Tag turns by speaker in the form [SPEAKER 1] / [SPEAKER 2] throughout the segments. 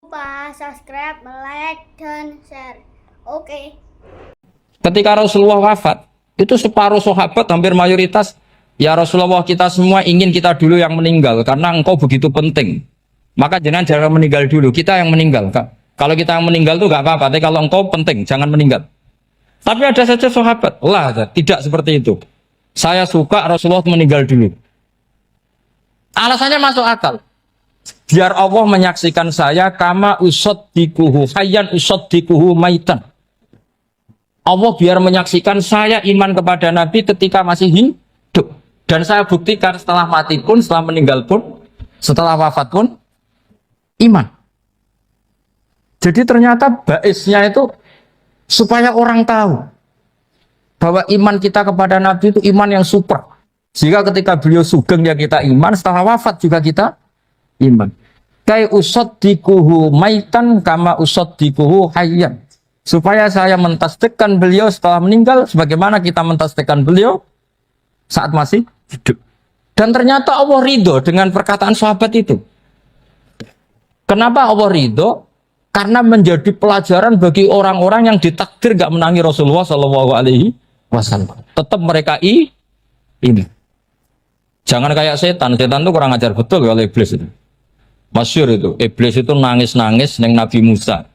[SPEAKER 1] Lupa subscribe, like, dan share. Oke.
[SPEAKER 2] Ketika Rasulullah wafat, itu separuh sahabat hampir mayoritas, ya Rasulullah, kita semua ingin kita dulu yang meninggal karena engkau begitu penting. Maka jangan meninggal dulu, kita yang meninggal. Kalau kita yang meninggal itu gak apa-apa, tapi kalau engkau penting, jangan meninggal. Tapi ada saja sahabat, tidak seperti itu. Saya suka Rasulullah meninggal dulu. Alasannya masuk akal. Biar Allah menyaksikan saya kama usaddikuhu hayyan usaddikuhu maitan. Allah biar menyaksikan saya iman kepada Nabi ketika masih hidup. Dan saya buktikan setelah mati pun, setelah meninggal pun, setelah wafat pun, iman. Jadi ternyata baisnya itu supaya orang tahu bahwa iman kita kepada Nabi itu iman yang super. Sehingga ketika beliau sugeng ya kita iman, setelah wafat juga kita iman. Kai usaddikuhu maitan kama usaddikuhu hayyan. Supaya saya mentasdikkan beliau setelah meninggal sebagaimana kita mentasdikkan beliau saat masih hidup. Dan ternyata Allah ridho dengan perkataan sahabat itu. Kenapa Allah ridho? Karena menjadi pelajaran bagi orang-orang yang ditakdir gak menangi Rasulullah SAW. Tetap mereka ini. Jangan kayak setan itu kurang ajar betul oleh iblis itu. Masyhur itu, iblis itu nangis-nangis neng Nabi Musa.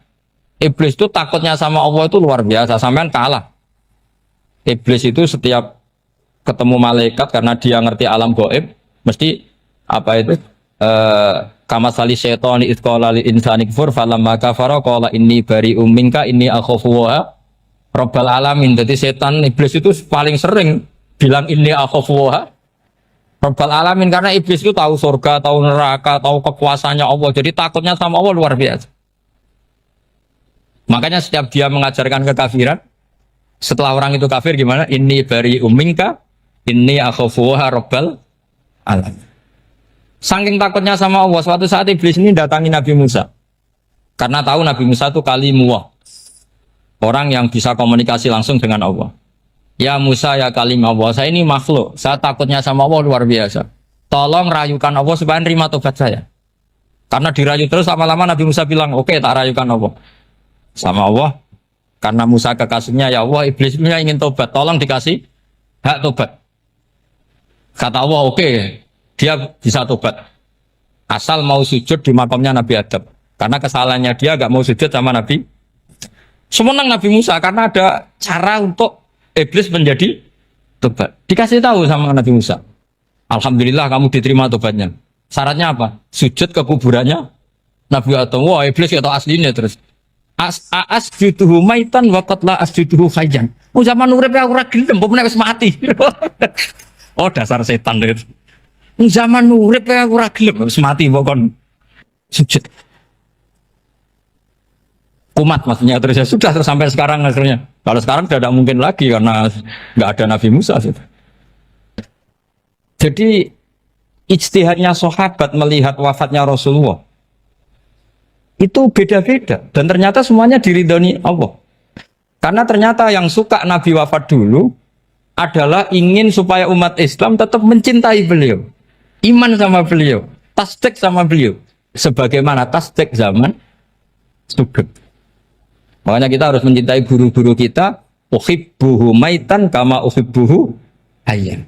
[SPEAKER 2] Iblis itu takutnya sama Allah itu luar biasa, sampean kalah. Iblis itu setiap ketemu malaikat karena dia ngerti alam gaib, mesti apa itu? Kama sali syaitani id qala lil insani kfur falamma kafara qala inni bari'um minka inni akhafu wa rabbal alamin. Jadi setan iblis itu paling sering bilang inni akhafu wa rabbal alamin karena iblis itu tahu surga, tahu neraka, tahu kekuasaannya Allah. Jadi takutnya sama Allah luar biasa. Makanya setiap dia mengajarkan kekafiran, setelah orang itu kafir gimana? Inni bari'um minka inni akhafu wa rabbal alamin. Saking takutnya sama Allah, suatu saat iblis ini datangi Nabi Musa. Karena tahu Nabi Musa itu kalimullah. Orang yang bisa komunikasi langsung dengan Allah. Ya Musa ya kalim Allah, saya ini makhluk. Saya takutnya sama Allah luar biasa. Tolong rayukan Allah supaya nerima tobat saya. Karena dirayu terus lama-lama Nabi Musa bilang, oke, tak rayukan Allah. Sama Allah. Karena Musa kekasihnya, ya Allah, iblis punya ingin tobat. Tolong dikasih hak tobat. Kata Allah, oke. Dia bisa tobat asal mau sujud di makamnya Nabi Adam, karena kesalahannya dia gak mau sujud sama Nabi. Semenang Nabi Musa karena ada cara untuk iblis menjadi tobat. Dikasih tahu sama Nabi Musa, alhamdulillah kamu diterima tobatnya. Syaratnya apa? Sujud ke kuburannya Nabi Adam. Wah, iblis gak tahu aslinya terus. Asjuduhu maitan wa qad la asjuduhu hayyan. Oh, zaman urip aku ora gelem, mbok wis mati. Oh, dasar setan itu. Zaman urip ya aku ora gelem wis mati mbok kon sujud. Kumat maksudnya terus ya sudah terus sampai sekarang akhirnya. Kalau sekarang tidak mungkin lagi karena nggak ada Nabi Musa. Jadi ijtihadnya sahabat melihat wafatnya Rasulullah itu beda-beda dan ternyata semuanya diridhoni Allah. Karena ternyata yang suka Nabi wafat dulu adalah ingin supaya umat Islam tetap mencintai beliau. Iman sama beliau, tasdik sama beliau, sebagaimana tasdik zaman sugeng. Makanya kita harus mencintai guru-guru kita. Uhibbuhu maitan kama uhibbuhu hayyan.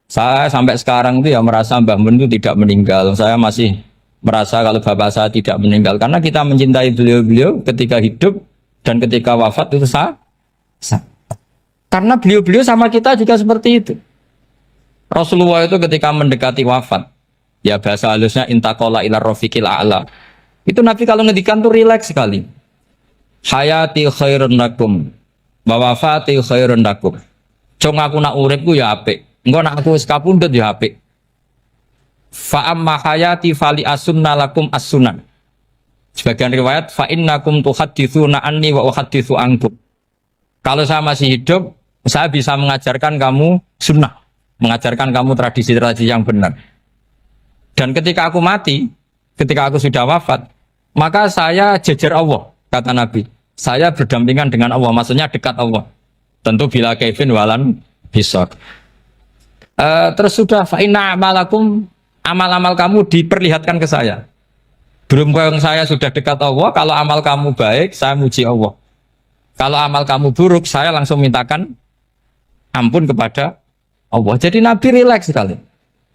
[SPEAKER 2] Saya sampai sekarang itu ya merasa Mbah Mun itu tidak meninggal. Saya masih merasa kalau bapak saya tidak meninggal karena kita mencintai beliau-beliau ketika hidup dan ketika wafat itu sah. Karena beliau-beliau sama kita juga seperti itu. Rasulullah itu ketika mendekati wafat, ya bahasa halusnya intaqala ila rafiqil a'la. Itu Nabi kalau ngedikan tuh rileks sekali. Hayati khairun lakum wa wafati khairun lakum. Cung aku nak uripku ya apik. Engko nak aku wis kapundhut ya apik. Fa amma hayati fali asunna lakum as-sunan. Sebagian riwayat fa innakum tuhadditsuna anni wa uhadditsu ankum. Kalau saya masih hidup, saya bisa mengajarkan kamu sunnah. Mengajarkan kamu tradisi-tradisi yang benar. Dan ketika aku mati, ketika aku sudah wafat, maka saya jejer Allah, kata Nabi. Saya berdampingan dengan Allah, maksudnya dekat Allah. Tentu bila kaifin walan bisor. Terus sudah fa'inna amalakum, amal-amal kamu diperlihatkan ke saya. Berhubung saya sudah dekat Allah, kalau amal kamu baik, saya muji Allah. Kalau amal kamu buruk, saya langsung mintakan ampun kepada Allah. Jadi Nabi rileks sekali.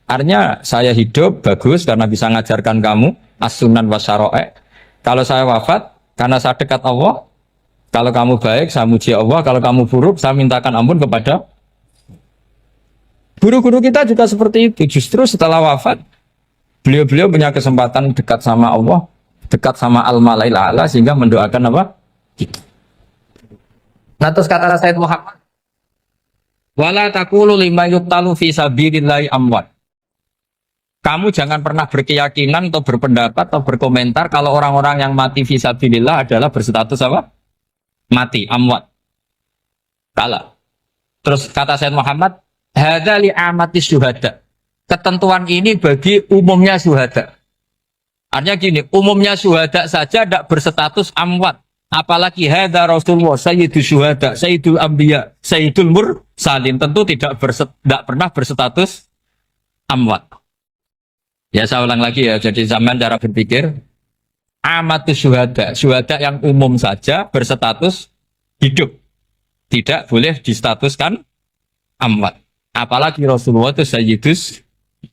[SPEAKER 2] Artinya saya hidup bagus karena bisa ngajarkan kamu as-sunan wa syara'i'. Kalau saya wafat karena saya dekat Allah, kalau kamu baik, saya muji Allah. Kalau kamu buruk, saya mintakan ampun kepada guru-guru kita juga seperti itu. Justru setelah wafat, beliau-beliau punya kesempatan dekat sama Allah, dekat sama Al-Mala'il A'la, sehingga mendoakan apa? Kita. Nah, terus kata Sayyid Muhammad, wala taqulu lima yuqtalu fi sabilillahi amwat. Kamu jangan pernah berkeyakinan atau berpendapat atau berkomentar kalau orang-orang yang mati fi sabilillah adalah berstatus apa? Mati, amwat. Kalah. Terus kata Sayyid Muhammad, hadza li amati syuhada. Ketentuan ini bagi umumnya syuhada. Artinya gini, umumnya syuhada saja tidak berstatus amwat. Apalagi hadza Rasulullah, sayyidul syuhada, sayyidul anbiya, sayyidul mursalin. Tentu tidak pernah berstatus amwat. Ya saya ulang lagi ya, jadi zaman cara berpikir. Amatus syuhada, syuhada yang umum saja berstatus hidup. Tidak boleh distatuskan amwat. Apalagi Rasulullah itu sayyidus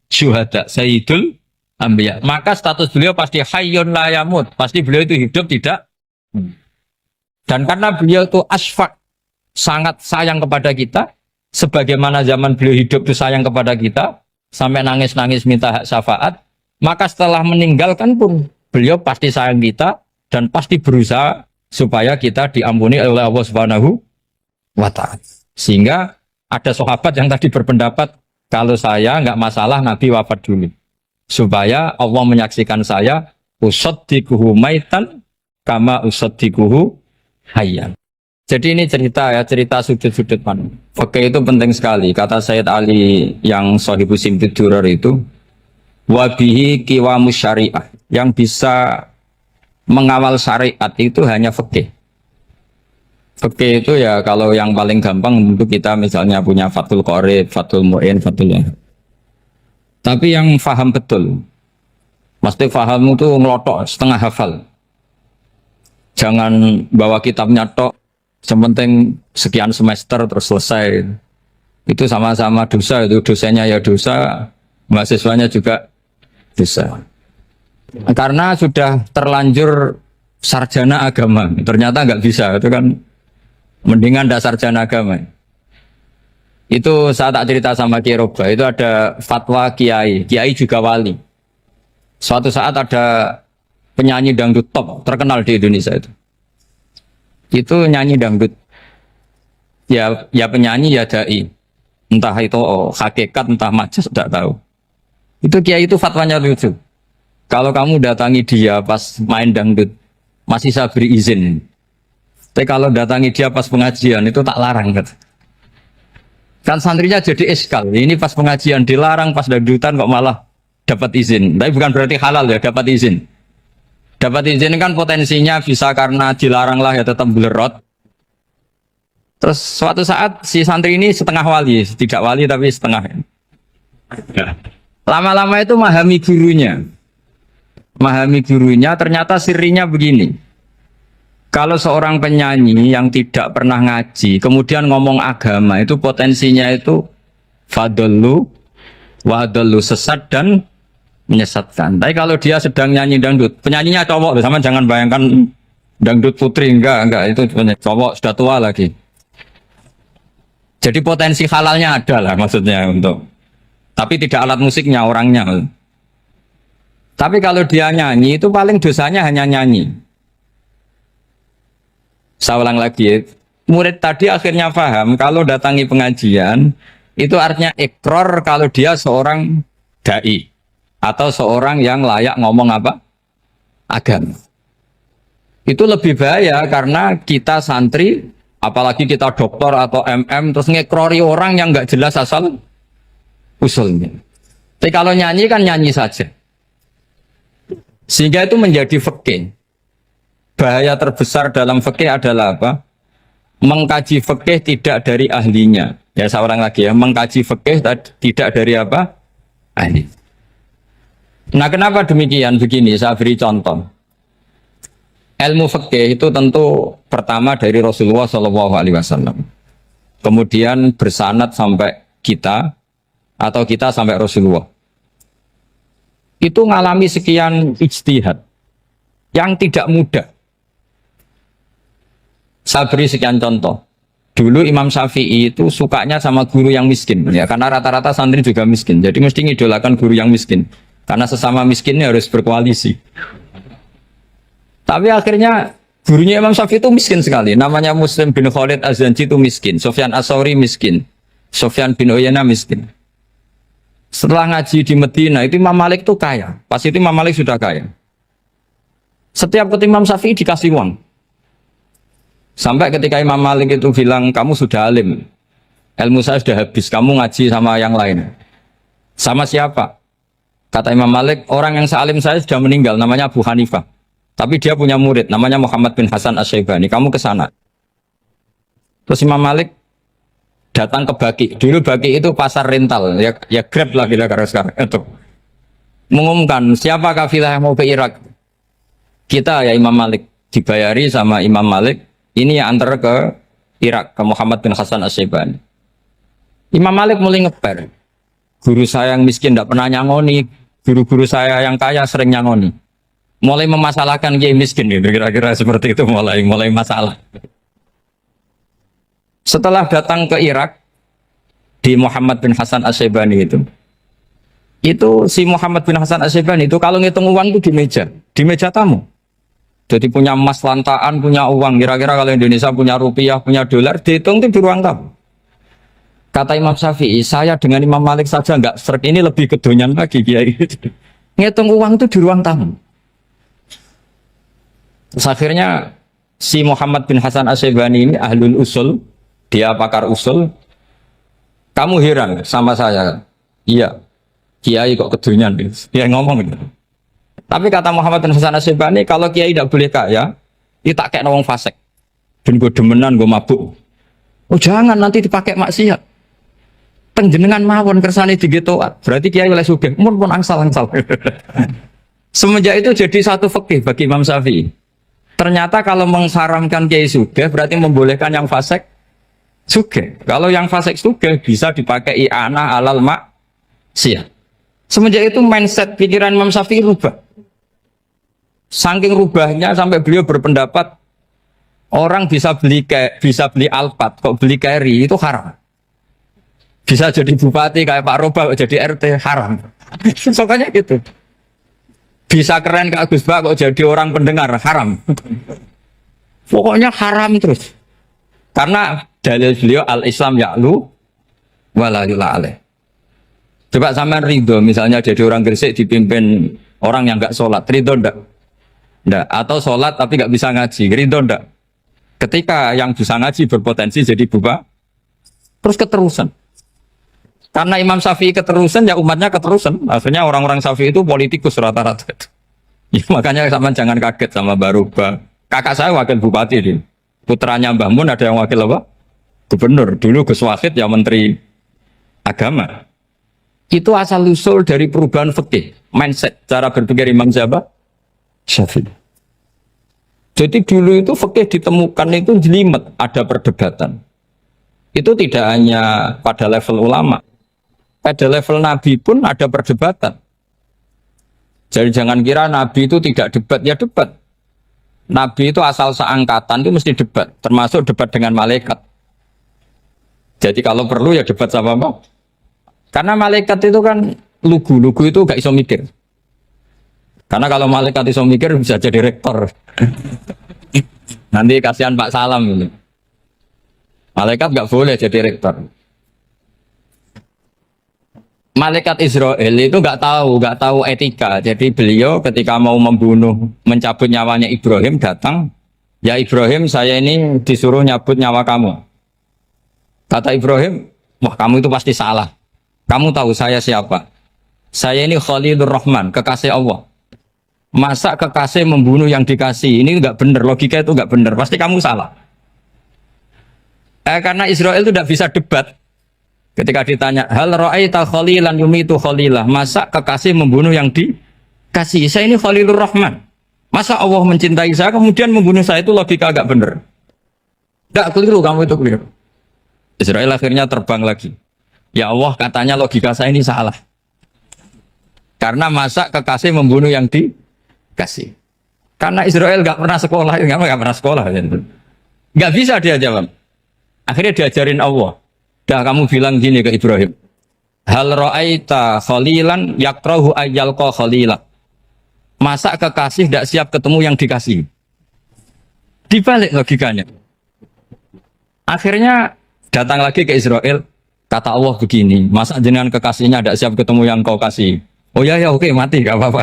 [SPEAKER 2] syuhada, sayyidul anbiya. Maka status beliau pasti hayyun la yamut. Pasti beliau itu hidup tidak. Dan karena beliau itu asfaq, sangat sayang kepada kita, sebagaimana zaman beliau hidup itu sayang kepada kita, sampai nangis-nangis minta hak syafaat, maka setelah meninggalkan pun beliau pasti sayang kita dan pasti berusaha supaya kita diampuni oleh Allah Subhanahu wa ta'ala. Sehingga ada sahabat yang tadi berpendapat, kalau saya nggak masalah Nabi wafat dulu, supaya Allah menyaksikan saya usaddiquhu maitan kama usaddiquhu hayyan. Jadi ini cerita ya, cerita sudut-sudut mana. Fikih itu penting sekali. Kata Sayyid Ali yang Shahibu Simtud Durar itu, wabihi qiwamus syariah. Yang bisa mengawal syariat itu hanya fikih. Fikih itu ya kalau yang paling gampang untuk kita misalnya punya Fathul Qorib, Fathul Mu'in, Fathul Wahab. Tapi yang faham betul, mesti faham itu ngelotok setengah hafal. Jangan bawa kitabnya tok, sementing sekian semester terus selesai. Itu sama-sama dosa, itu dosanya ya dosa, mahasiswanya juga dosa. Karena sudah terlanjur sarjana agama, ternyata nggak bisa, itu kan mendingan dasar sarjana agama. Itu saya tak cerita sama Kiai Roba, itu ada fatwa Kiai juga wali. Suatu saat ada penyanyi dangdut top terkenal di Indonesia itu nyanyi dangdut, ya penyanyi ya dai, entah itu hakikat entah majas tidak tahu. Itu Kiai itu fatwanya lucu. Kalau kamu datangi dia pas main dangdut, masih saya beri izin. Tapi kalau datangi dia pas pengajian, itu tak larang. Kan santrinya jadi eskal. Ini pas pengajian dilarang, pas dangdutan kok malah dapat izin. Tapi bukan berarti halal ya, dapat izin. Dapat izin kan potensinya bisa karena dilarang lah ya tetap belerot. Terus suatu saat si santri ini setengah wali, tidak wali tapi setengah. Lama-lama itu memahami gurunya. Memahami gurunya, ternyata sirinya begini. Kalau seorang penyanyi yang tidak pernah ngaji, kemudian ngomong agama, itu potensinya itu fadallu, wadallu, sesat dan menyesatkan. Tapi kalau dia sedang nyanyi dangdut, penyanyinya cowok, sama jangan bayangkan dangdut putri, enggak, itu cowok sudah tua lagi. Jadi potensi halalnya ada lah maksudnya untuk, tapi tidak alat musiknya, orangnya. Tapi kalau dia nyanyi itu paling dosanya hanya nyanyi. Saya ulang lagi, murid tadi akhirnya paham kalau datangi pengajian itu artinya ikrar kalau dia seorang dai atau seorang yang layak ngomong apa? Agama. Itu lebih bahaya karena kita santri, apalagi kita doktor atau MM terus ngekrori orang yang nggak jelas asal usulnya. Tapi kalau nyanyi kan nyanyi saja. Sehingga itu menjadi fikih. Bahaya terbesar dalam fikih adalah apa? Mengkaji fikih tidak dari ahlinya. Ya saya ulang lagi ya, mengkaji fikih tidak dari apa? Ahli. Nah, kenapa demikian? Begini, saya beri contoh. Ilmu fikih itu tentu pertama dari Rasulullah Shallallahu Alaihi Wasallam, kemudian bersanad sampai kita atau kita sampai Rasulullah. Itu ngalami sekian ijtihad yang tidak mudah. Saya beri sekian contoh. Dulu Imam Syafi'i itu sukanya sama guru yang miskin, ya karena rata-rata santri juga miskin. Jadi mesti ngidolakan guru yang miskin, karena sesama miskinnya harus berkoalisi. Tapi akhirnya gurunya Imam Syafi'i itu miskin sekali. Namanya Muslim bin Khalid Az-Zanji itu miskin, Sufyan As-Tsauri miskin, Sufyan bin Uyainah miskin. Setelah ngaji di Medina itu Imam Malik itu kaya. Pas itu Imam Malik sudah kaya. Setiap ketemu Imam Syafi'i dikasih uang. Sampai ketika Imam Malik itu bilang, kamu sudah alim, ilmu saya sudah habis, kamu ngaji sama yang lain. Sama siapa? Kata Imam Malik, orang yang sealim saya sudah meninggal, namanya Abu Hanifah. Tapi dia punya murid, namanya Muhammad bin Hasan Asy-Syaibani, kamu ke sana. Terus Imam Malik datang ke Baki. Dulu Baki itu pasar rental, ya Grab lah kira-kira sekarang. Itu mengumumkan, siapa kafilah yang mau ke Irak? Kita ya Imam Malik, dibayari sama Imam Malik. Ini yang antar ke Irak, ke Muhammad bin Hasan Asy-Syaibani. Imam Malik mulai ngeper. Guru saya yang miskin tidak pernah nyangoni, guru-guru saya yang kaya sering nyangoni. Mulai memasalahkan kiai miskin, gitu. Kira-kira seperti itu mulai masalah. Setelah datang ke Irak, di Muhammad bin Hasan Asy-Syaibani itu si Muhammad bin Hasan Asy-Syaibani itu kalau ngitung uang itu di meja tamu. Jadi punya emas lantaan, punya uang. Kira-kira kalau Indonesia punya rupiah, punya dolar, dihitung itu di ruang tamu. Kata Imam Syafi'i, saya dengan Imam Malik saja nggak serk, ini lebih kedonyan lagi kiai. Ngitung uang itu di ruang tamu. Terus akhirnya si Muhammad bin Hasan Asy-Syaibani ini ahlul usul, dia pakar usul. Kamu heran sama saya? Iya, kiai kok kedonyan. Dia ngomong gitu. Tapi kata Muhammad bin Hasan Asy-Syaibani, kalau kiai tidak boleh kaya, itu tak kayak nawang fasik. Dan gue demenan, gue mabuk. Oh jangan, nanti dipakai maksiat. Tenjenengan mawon kersane digetoat. Berarti kiai oleh sugih. Mun pun angsal-angsal. Semenjak itu jadi satu fikih bagi Imam Syafi'i. Ternyata kalau mengharamkan kiai sugih, berarti membolehkan yang fasik sugih. Kalau yang fasik sugih bisa dipakai i'anah alal maksiat. Semenjak itu mindset pikiran Imam Syafi'i rubah. Saking rubahnya sampai beliau berpendapat orang bisa beli Alphard, kok beli carry itu haram. Bisa jadi bupati kayak Pak Roba, jadi RT haram. Pokoknya gitu. Bisa keren kayak Gus Bah, kok jadi orang pendengar haram. Pokoknya haram terus. Karena dalil beliau al-Islam ya'lu wala yula alaih. Coba sampean ridho misalnya jadi orang Gresik dipimpin orang yang enggak sholat, ridho ndak? Ndak. Atau sholat tapi enggak bisa ngaji, ridho ndak? Ketika yang bisa ngaji berpotensi jadi buba, terus keterusan. Karena Imam Syafi'i keterusan, ya umatnya keterusan. Akhirnya orang-orang Syafi'i itu politikus rata-rata. Ya, makanya sama jangan kaget sama Baruba. Kakak saya wakil bupati ini. Putranya Mbah Mun ada yang wakil apa? Gubernur. Dulu Gus Wahid ya menteri agama. Itu asal usul dari perubahan fikih, mindset, cara berpikir Imam Syafi'i. Jadi dulu itu fikih ditemukan itu jelimet, ada perdebatan. Itu tidak hanya pada level ulama, pada level Nabi pun ada perdebatan. Jadi jangan kira Nabi itu tidak debat, ya debat. Nabi itu asal seangkatan itu mesti debat, termasuk debat dengan malaikat. Jadi kalau perlu ya debat sama apa? Karena malaikat itu kan lugu itu gak iso mikir. Karena kalau malaikat iso mikir bisa jadi rektor. Nanti kasihan Pak Salam ini. Malaikat gak boleh jadi rektor. Malaikat Israel itu gak tahu etika. Jadi beliau ketika mau membunuh, mencabut nyawanya Ibrahim datang, ya Ibrahim saya ini disuruh nyabut nyawa kamu. Kata Ibrahim, wah kamu itu pasti salah. Kamu tahu saya siapa? Saya ini Khalilur Rahman, kekasih Allah. Masa kekasih membunuh yang dikasih? Ini enggak benar, logika itu enggak benar. Pasti kamu salah. Karena Israel itu tidak bisa debat. Ketika ditanya, hal ra'aita khalilan yumitu khalilah, masa kekasih membunuh yang kasih. Saya ini Khalilur Rahman. Masa Allah mencintai saya kemudian membunuh saya, itu logika agak bener. Tidak keliru, kamu itu keliru. Israel akhirnya terbang lagi. Ya Allah, katanya logika saya ini salah. Karena masa kekasih membunuh yang dikasih. Karena Israel nggak pernah sekolah, nggak pernah sekolah. Nggak bisa dia jawab. Akhirnya diajarin Allah. Dah kamu bilang gini ke Ibrahim. Hal ra'aita khalilan yakrahu ayyalqa khalila. Masa kekasih tidak siap ketemu yang dikasih? Dibalik logikanya. Akhirnya datang lagi ke Israel. Kata Allah begini, masa jenengan kekasihnya tidak siap ketemu yang kau kasih? Oh ya oke, mati gak apa-apa.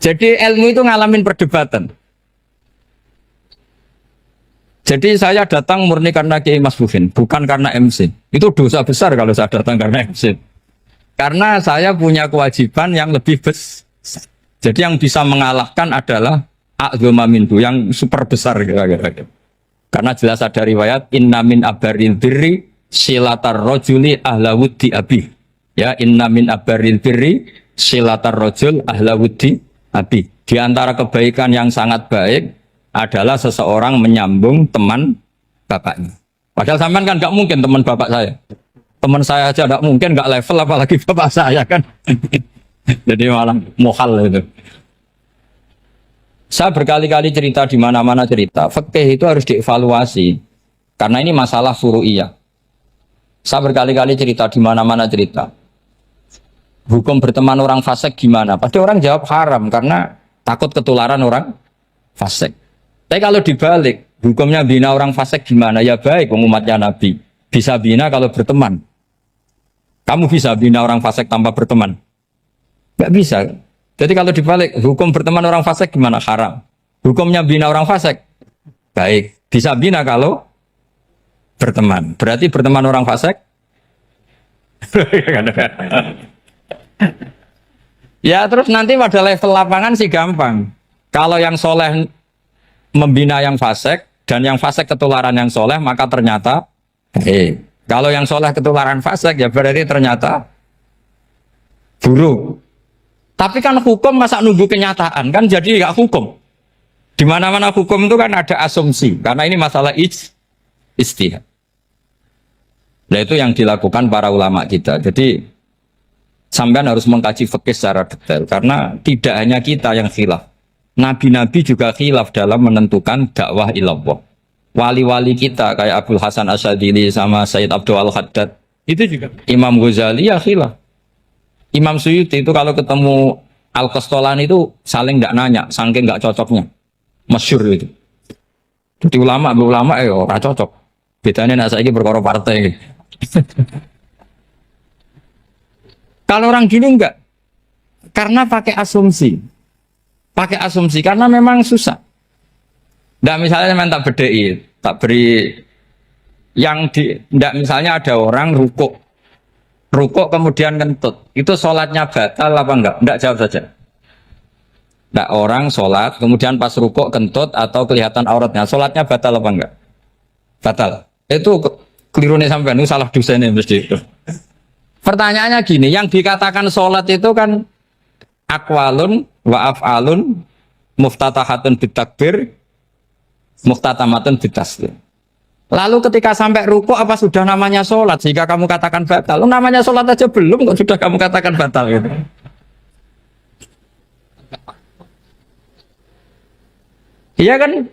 [SPEAKER 2] Jadi ilmu itu ngalamin perdebatan. Jadi saya datang murni karena Kiai Mas Buhin, bukan karena MC. Itu dosa besar kalau saya datang karena MC. Karena saya punya kewajiban yang lebih besar. Jadi yang bisa mengalahkan adalah a'dzama minhu, yang super besar kira-kira. Karena jelas ada riwayat inna min abaril birri silatar rajuli ahla wuddi abi. Ya, inna min abaril birri silatar rajul ahla wuddi abi. Di antara kebaikan yang sangat baik adalah seseorang menyambung teman bapaknya. Padahal sampean kan nggak mungkin teman bapak saya. Teman saya aja nggak mungkin, nggak level apalagi bapak saya kan. Jadi malah mohal itu. Saya berkali-kali cerita di mana-mana cerita, fikih itu harus dievaluasi. Karena ini masalah furu'iyah. Saya berkali-kali cerita di mana-mana cerita. Hukum berteman orang fasik gimana? Pasti orang jawab haram karena takut ketularan orang fasik. Tapi kalau dibalik, hukumnya bina orang fasik gimana? Ya baik, umatnya Nabi. Bisa bina kalau berteman. Kamu bisa bina orang fasik tanpa berteman? Gak bisa. Jadi kalau dibalik, hukum berteman orang fasik gimana? Haram. Hukumnya bina orang fasik? Baik. Bisa bina kalau berteman. Berarti berteman orang fasik? Ya terus nanti pada level lapangan sih gampang. Kalau yang soleh membina yang fasik dan yang fasik ketularan yang soleh, maka ternyata kalau yang soleh ketularan fasik ya berarti ternyata buruk. Tapi kan hukum masa nunggu kenyataan kan, jadi nggak hukum. Di mana-mana hukum itu kan ada asumsi karena ini masalah ijtihad. Nah itu yang dilakukan para ulama kita. Jadi sampean harus mengkaji fikih secara detail karena tidak hanya kita yang khilaf. Nabi-nabi juga khilaf dalam menentukan dakwah ilallah. Wali-wali kita kayak Abdul Hasan Asyadili sama Sayyid Abdul Al-Haddad itu juga. Imam Ghazali ya khilaf. Imam Suyuti itu kalau ketemu Al-Qastolani itu saling nggak nanya, saking nggak cocoknya. Masyhur itu. Jadi ulama ya ora cocok. Bedanya nak saiki perkara partai. Kalau orang gini enggak. Karena pakai asumsi. Pakai asumsi karena memang susah. Nggak misalnya memang tak bedai, tak beri yang di nggak misalnya ada orang rukuk kemudian kentut. Itu sholatnya batal apa enggak? Enggak, jawab saja. Enggak, orang sholat kemudian pas rukuk kentut atau kelihatan auratnya, sholatnya batal apa enggak? Batal. Itu keliru nih sampean, itu salah dosennya mesti itu. Pertanyaannya gini, yang dikatakan sholat itu kan aqwalun wa af'alun muftatahatun bitakbir muftatamatun bitaslim. Lalu ketika sampai rukuk apa sudah namanya sholat jika kamu katakan batal? Namanya sholat aja belum kok sudah kamu katakan batal gitu. Iya kan?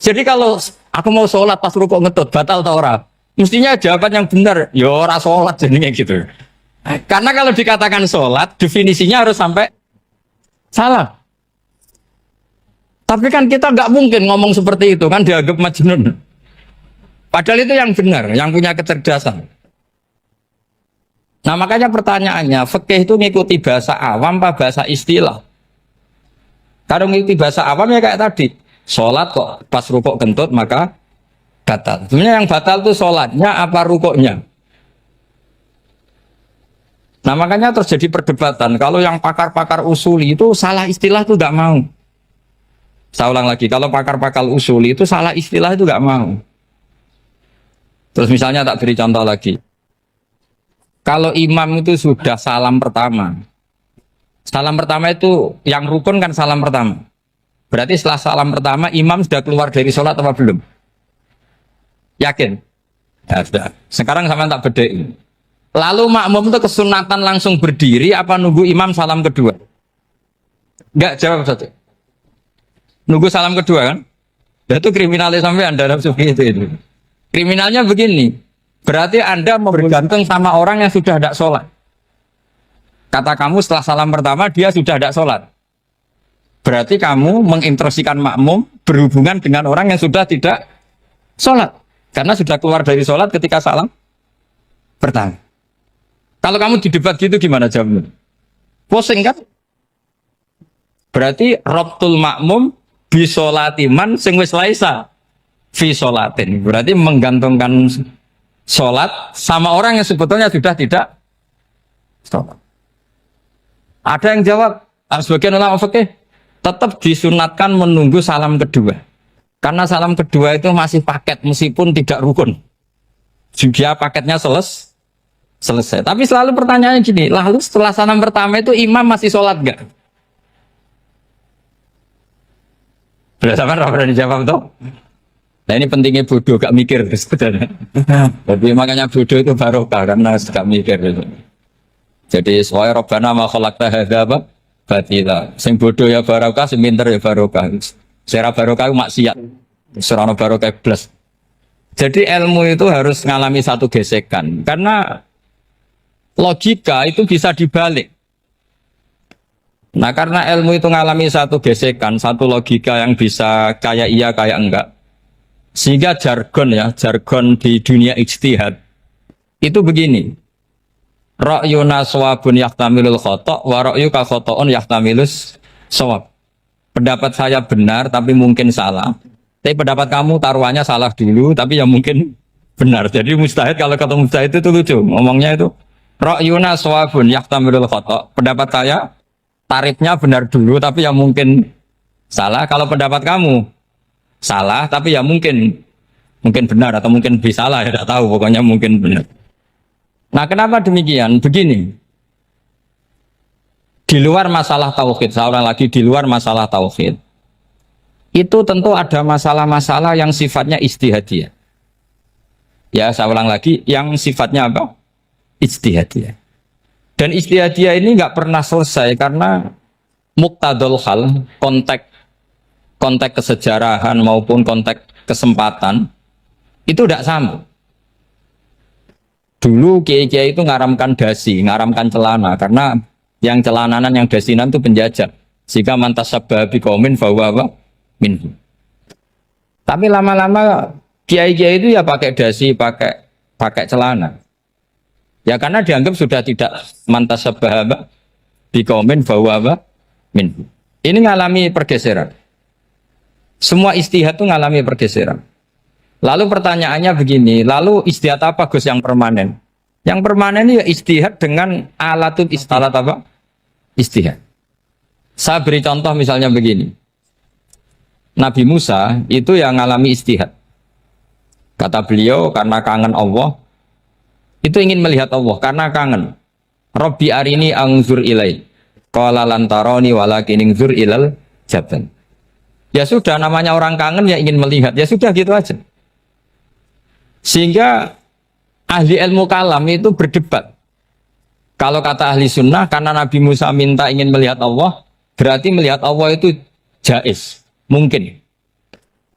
[SPEAKER 2] Jadi kalau aku mau sholat pas rukuk ngetut batal atau ora? Mestinya jawaban yang benar, ya ora sholat jadinya gitu. Karena kalau dikatakan sholat definisinya harus sampai salah. Tapi kan kita nggak mungkin ngomong seperti itu kan dianggap majnun. Padahal itu yang benar, yang punya kecerdasan. Nah makanya pertanyaannya, fikih itu ngikuti bahasa awam apa bahasa istilah? Kalau ngikuti bahasa awam ya kayak tadi, sholat kok pas rukuk kentut maka batal. Sebenarnya yang batal itu sholatnya apa rukuknya? Nah makanya terjadi perdebatan. Kalau yang pakar-pakar usuli itu salah istilah itu nggak mau. Saya ulang lagi, kalau pakar-pakar usuli itu salah istilah itu nggak mau. Terus misalnya tak beri contoh lagi. Kalau imam itu sudah salam pertama, Salam pertama itu yang rukun kan salam pertama. Berarti setelah salam pertama imam sudah keluar dari sholat apa belum? Yakin? Ya sudah. Sekarang sama tak bedain. Lalu makmum itu kesunatan langsung berdiri apa nunggu imam salam kedua? Enggak, jawab satu. Nunggu salam kedua kan? Itu kriminalnya sampai Anda sufi itu. Kriminalnya begini. Berarti Anda mau bergantung sama orang yang sudah tidak sholat. Kata kamu setelah salam pertama dia sudah tidak sholat. Berarti kamu menginstruksikan makmum berhubungan dengan orang yang sudah tidak sholat. Karena sudah keluar dari sholat ketika salam pertama. Kalau kamu di debat gitu gimana jawabnya? Pusing kan? Berarti robtul makmum bisolatiman sing wis laisa fi sholatin. Berarti menggantungkan sholat sama orang yang sebetulnya sudah tidak sholat. Ada yang jawab, sebagian ulama fikih tetap disunatkan menunggu salam kedua. Karena salam kedua itu masih paket meskipun tidak rukun. Juga paketnya selesai. Tapi selalu pertanyaannya gini, lalu setelah salam pertama itu imam masih sholat enggak? Berdasarkan apa yang dijawab tuh? Nah ini pentingnya bodoh, gak mikir sebetulnya. Jadi makanya bodoh itu barokah karena gak mikir gitu. Jadi soalnya Rabbana ma khalaqta hadza apa? Batila. Sing bodoh ya barokah, sing pinter ya barokah. Sira barokah itu maksiat. Serana barokah plus. Jadi ilmu itu harus mengalami satu gesekan karena logika itu bisa dibalik. Nah karena ilmu itu mengalami satu gesekan, satu logika yang bisa kayak iya kayak enggak. Sehingga jargon di dunia ijtihad itu begini. Ra'yuna shawabun yahtamilul khata' wa ra'yuka khata'un yahtamilus shawab. Pendapat saya benar tapi mungkin salah. Tapi pendapat kamu taruhannya salah dulu tapi ya mungkin benar. Jadi mustahid kalau kata mustahid itu lucu. Ngomongnya itu ra'yuna shawabun yahtamilul khata'. Pendapat saya tarifnya benar dulu tapi ya mungkin salah. Kalau pendapat kamu salah tapi ya mungkin benar atau mungkin bisa salah ya tidak tahu pokoknya mungkin benar. Nah kenapa demikian? Begini, di luar masalah tauhid, saya ulang lagi di luar masalah tauhid, itu tentu ada masalah-masalah yang sifatnya ijtihadiyah. Ya saya ulang lagi, yang sifatnya apa? Ijtihadiyah. Dan ijtihadiyah ini nggak pernah selesai karena muqtadul hal, konteks kesejarahan maupun konteks kesempatan itu tidak sama. Dulu kiai-kiai itu ngaramkan dasi, ngaramkan celana karena yang celananan yang dasinan itu penjajah. Sehingga mantas sabah biqaumin bahwa minhu. Tapi lama-lama kiai-kiai itu ya pakai dasi, pakai celana. Ya karena dianggap sudah tidak mantas sabah biqaumin bahwa minhu. Ini ngalami pergeseran. Semua ijtihad itu ngalami pergeseran. Lalu pertanyaannya begini, lalu ijtihad apa Gus yang permanen? Yang permanen ya ijtihad dengan alatut istalat apa? Ijtihad. Saya beri contoh misalnya begini. Nabi Musa itu yang ngalami ijtihad. Kata beliau karena kangen Allah, itu ingin melihat Allah karena kangen. Rabbi arini anzur ilai. Qala lan tarani walakin anzur ilal jabal. Ya sudah namanya orang kangen ya ingin melihat. Ya sudah gitu aja. Sehingga ahli ilmu kalam itu berdebat. Kalau kata ahli sunnah, karena Nabi Musa minta ingin melihat Allah, berarti melihat Allah itu jaiz, mungkin.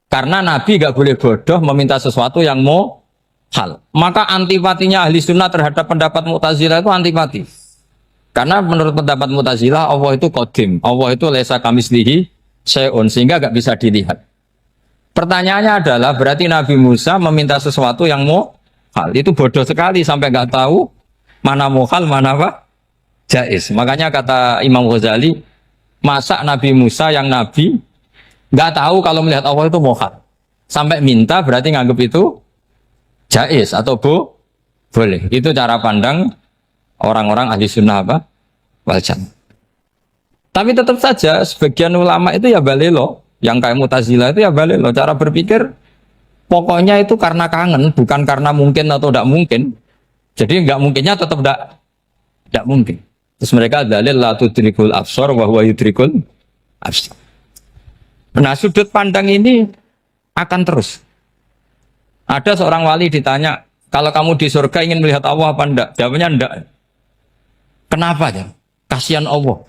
[SPEAKER 2] Karena Nabi gak boleh bodoh meminta sesuatu yang mau hal. Maka antipatinya ahli sunnah terhadap pendapat Mu'tazilah itu antipati. Karena menurut pendapat Mu'tazilah, Allah itu qadim, Allah itu laisa kamislihi syai'un, sehingga gak bisa dilihat. Pertanyaannya adalah berarti Nabi Musa meminta sesuatu yang mau hal. Itu bodoh sekali sampai nggak tahu mana mau hal, mana apa jaiz. Makanya kata Imam Ghazali, masa Nabi Musa yang Nabi nggak tahu kalau melihat Allah itu mau hal. Sampai minta berarti nganggap itu jaiz atau boleh. Itu cara pandang orang-orang ahli sunnah apa? Wal jamaah. Tapi tetap saja sebagian ulama itu ya balelo. Yang kayak Mu'tazilah itu ya balik loh cara berpikir pokoknya itu karena kangen bukan karena mungkin atau tidak mungkin. Jadi nggak mungkinnya tetap tidak mungkin. Terus mereka dalil la tudrikul absar wa huwa yudrikul absar. Nah, sudut pandang ini akan terus. Ada seorang wali ditanya, kalau kamu di surga ingin melihat Allah apa enggak? Jawabnya enggak. Kenapa ya? Kasihan Allah.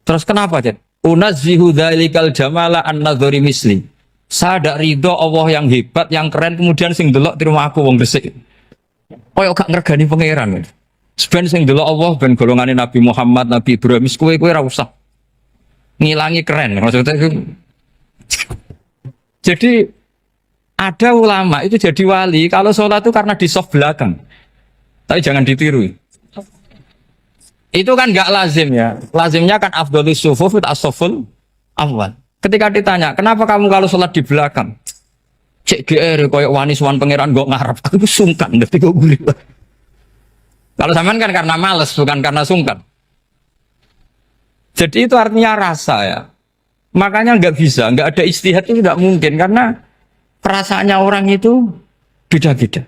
[SPEAKER 2] Terus kenapa ya? Unazzihu dzalikal jamala an nadzuri misli. Saya tidak ridho Allah yang hebat, yang keren, kemudian sing delok terima aku wong resik. Koyo gak ngergani pangeran. Sebenarnya sing delok Allah ben golongane Nabi Muhammad, Nabi Ibrahim, kowe ra usah ngilangi keren. Maksudnya itu. Jadi ada ulama itu jadi wali kalau sholat itu karena di soft belakang. Tapi jangan ditiru. Itu kan nggak lazim ya. Lazimnya kan afdhalus sufuf as-saful awal. Ketika ditanya, kenapa kamu kalau sholat di belakang? Cek GR koyok wani suwan pangeran gak ngarep. Aku sungkan ngerti kok guli. Kalau zaman kan karena males, bukan karena sungkan. Jadi itu artinya rasa ya. Makanya nggak bisa, nggak ada istihad itu tidak mungkin karena perasaannya orang itu beda-beda.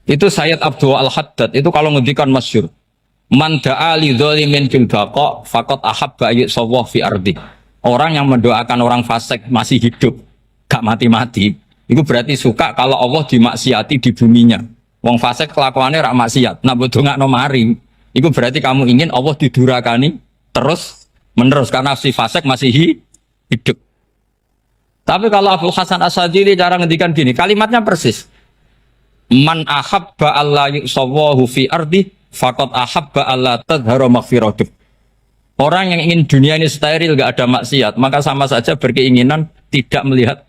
[SPEAKER 2] Itu Sayyid Abdul Al-Haddad itu kalau ngendikan masyhur, man da'a li dzalimin fil baqa faqad ahabba ayyusawwa fi ardi. Orang yang mendoakan orang fasik masih hidup, gak mati-mati, itu berarti suka kalau Allah dimaksiati di buminya. Wong fasik kelakuannya rak maksiat, nak ndongakno mari, itu berarti kamu ingin Allah didurakani terus menerus karena si fasik masih hidup. Tapi kalau Abdul Hasan As-Sadili cara ngendikan gini, kalimatnya persis. Man ahabba alla yusawwahu fi ardi faqad ahabba alla tadhharu maghfiratuh. Orang yang ingin dunia ini steril gak ada maksiat, maka sama saja berkeinginan tidak melihat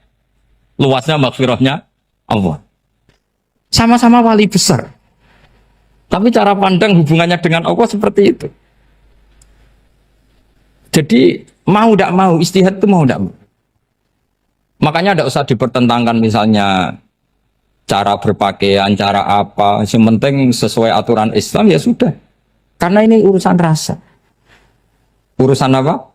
[SPEAKER 2] luasnya maghfirahnya Allah. Sama-sama wali besar. Tapi cara pandang hubungannya dengan Allah seperti itu. Jadi mau tidak mau, istihad itu mau tidak mau. Makanya tidak usah dipertentangkan misalnya cara berpakaian, cara apa. Yang penting sesuai aturan Islam ya sudah. Karena ini urusan rasa. Urusan apa?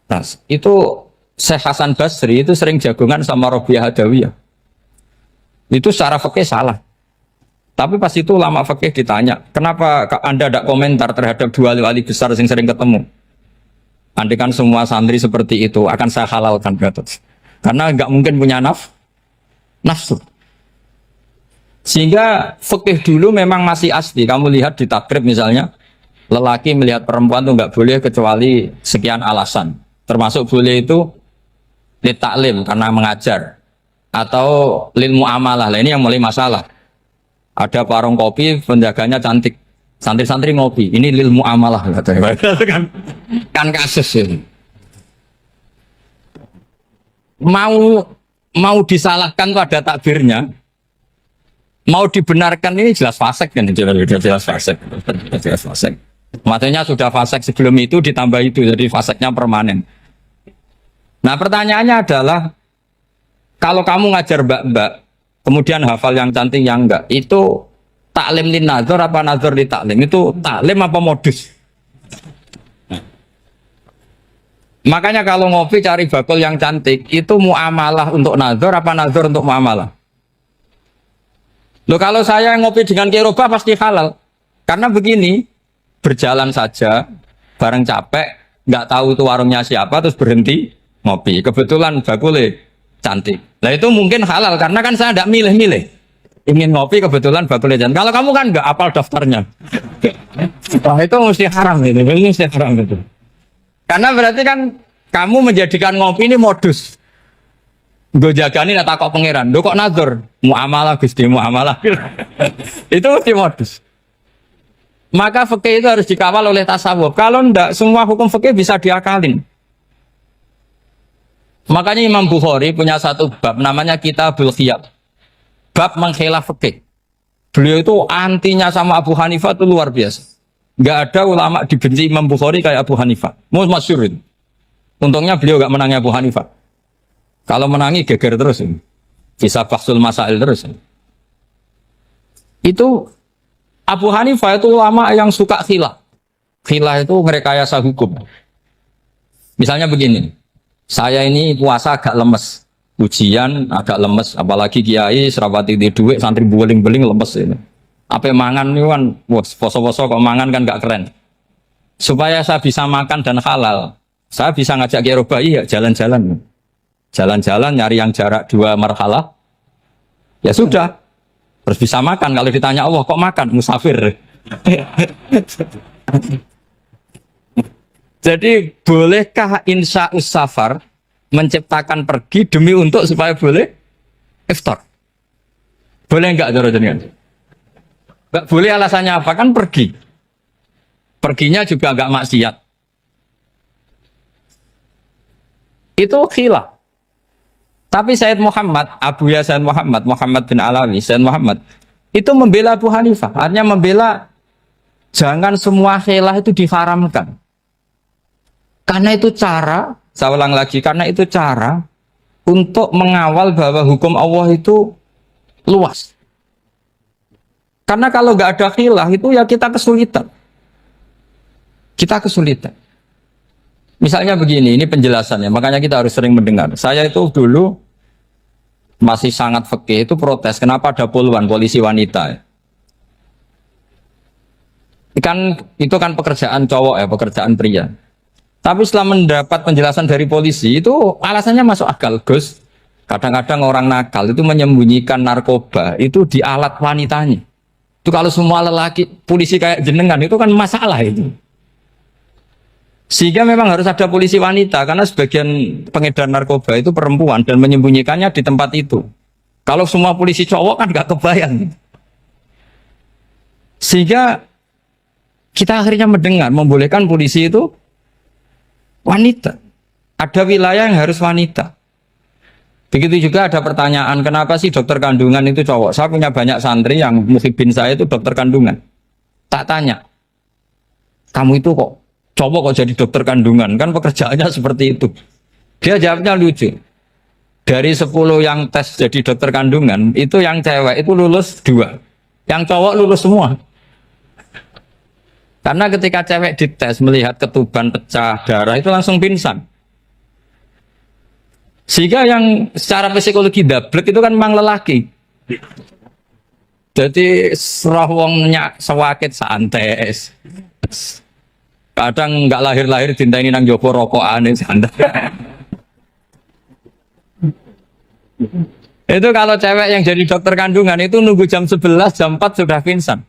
[SPEAKER 2] Rasa. Itu Syekh Hasan Basri itu sering jagongan sama Robiah Hadawiyah. Itu secara fikih salah. Tapi pas itu ulama fikih ditanya, kenapa Anda tidak komentar terhadap dua wali besar yang sering ketemu? Andaikan semua santri seperti itu akan saya halalkan, karena nggak mungkin punya nafsu. Sehingga fikih dulu memang masih asli. Kamu lihat di takrib misalnya, lelaki melihat perempuan itu nggak boleh kecuali sekian alasan. Termasuk boleh itu li taklim karena mengajar atau lil muamalah. Lah ini yang mulai masalah. Ada warung kopi, penjaganya cantik. Santri-santri ngopi, ini lil muamalah kan kasus ini. Mau disalahkan pada takbirnya, mau dibenarkan ini jelas fasik kan, jelas fasik. Jelas fasik. Maksudnya sudah fasik sebelum itu ditambah itu, jadi fasiknya permanen. Nah pertanyaannya adalah, kalau kamu ngajar mbak-mbak, kemudian hafal yang cantik yang enggak, itu taklim lin nazar apa nazar li taklim? Itu taklim apa modus? Makanya kalau ngopi cari bakul yang cantik, itu muamalah untuk nazar apa nazar untuk muamalah? Loh kalau saya ngopi dengan kiroba pasti halal. Karena begini, berjalan saja, bareng capek, nggak tahu itu warungnya siapa, terus berhenti ngopi. Kebetulan bakulnya cantik. Nah itu mungkin halal, karena kan saya nggak milih-milih. Ingin ngopi kebetulan bakulnya cantik. Kalau kamu kan nggak apal daftarnya. Wah itu mesti haram itu, mesti haram itu. Karena berarti kan kamu menjadikan ngopi ini modus. Gue jagani nak takok pangeran. Lo kok nazar? Muamalah Gusti, muamalah. Itu mesti modus. Maka fikih itu harus dikawal oleh tasawuf. Kalau ndak, semua hukum fikih bisa diakalin. Makanya Imam Bukhari punya satu bab namanya Kitabul Khiyab. Bab mengkhilaf fikih. Beliau itu antinya sama Abu Hanifah itu luar biasa. Nggak ada ulama dibenci Imam Bukhari kayak Abu Hanifah. Masyhur itu. Untungnya beliau nggak menangi Abu Hanifah. Kalau menangi geger terus ini. Bisa faksul masail terus ini. Itu Abu Hanifah itu ulama yang suka khilaf. Khilaf itu merekayasa hukum. Misalnya begini. Saya ini puasa agak lemes. Ujian agak lemes. Apalagi kiai serapati di duit, santri beling-beling lemes ini. Apa mangan nih kan, wah poso-poso kok mangan kan gak keren. Supaya saya bisa makan dan halal, saya bisa ngajak Kiai Robai ya jalan-jalan. Jalan-jalan nyari yang jarak 2 marhalah. Ya sudah, terus bisa makan. Kalau ditanya Allah kok makan musafir. Jadi bolehkah insya'us safar menciptakan pergi demi untuk supaya boleh iftar? Boleh enggak cara jenengan? Enggak boleh, alasannya apa? Kan pergi. Perginya juga enggak maksiat. Itu khilaf. Tapi Sayyid Muhammad, Abu Ya Sayyid Muhammad, Muhammad bin Alawi, Sayyid Muhammad, itu membela Abu Hanifah. Artinya membela jangan semua khilaf itu diharamkan. Karena itu cara, saya ulang lagi, karena itu cara untuk mengawal bahwa hukum Allah itu luas. Karena kalau nggak ada khilaf itu ya kita kesulitan. Kita kesulitan. Misalnya begini, ini penjelasannya, makanya kita harus sering mendengar. Saya itu dulu masih sangat fikih itu protes, kenapa ada poluan polisi wanita? Itu kan pekerjaan cowok ya, pekerjaan pria. Tapi setelah mendapat penjelasan dari polisi, itu alasannya masuk akal, Gus. Kadang-kadang orang nakal itu menyembunyikan narkoba itu di alat wanitanya. Itu kalau semua lelaki polisi kayak jenengan itu kan masalah itu. Sehingga memang harus ada polisi wanita karena sebagian pengedar narkoba itu perempuan dan menyembunyikannya di tempat itu. Kalau semua polisi cowok kan gak kebayang. Sehingga kita akhirnya mendengar membolehkan polisi itu wanita. Ada wilayah yang harus wanita. Begitu juga ada pertanyaan, kenapa sih dokter kandungan itu cowok? Saya punya banyak santri yang muhibin saya itu dokter kandungan. Tak tanya, kamu itu kok cowok kok jadi dokter kandungan? Kan pekerjaannya seperti itu. Dia jawabnya lucu. Dari 10 yang tes jadi dokter kandungan, itu yang cewek itu lulus 2. Yang cowok lulus semua. Karena ketika cewek dites melihat ketuban pecah darah itu langsung pingsan. Sehingga yang secara psikologi dablek itu kan memang lelaki. Jadi serah wongnya sewakit santai. Kadang nggak lahir-lahir dinteni nang jopo rokokan santai. Itu kalau cewek yang jadi dokter kandungan itu nunggu jam 11, jam 4 sudah pingsan.